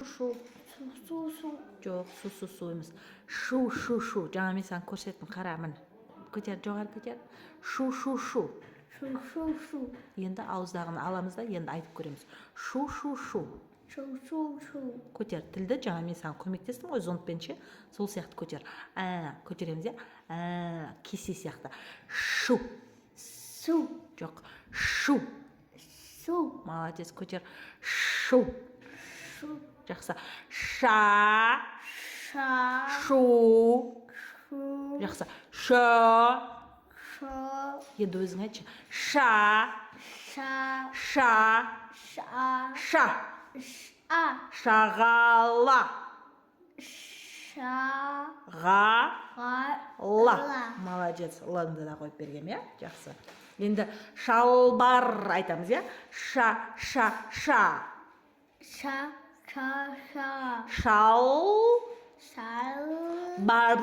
шу. Су. Жоқ, су емес. Шу. Жаңа мен саған көрсеттім, қара, міне. Көтер, жоғары көтер. Шу. Шу. Енді ауыздағын аламыз да, енді айтып көреміз. Шу. Шу. Көтер, тілді жаңа мен саған көмектестім ғой, зонтпен ше. Сол сияқты көтер. Көтереміз, я. Кесе сияқты. Шу. Су. Жоқ, шу. Молодец, көтер. Шу. Жақсы. Ша. Шу. Жақсы. Ша. Енді өзің айтшы. Ша. Шағала. Ға-ла. Молодец. Ланды да қойып бергем, я? Жақсы. Енді шалбар айтамыз, я? Ша. Шал. Бар.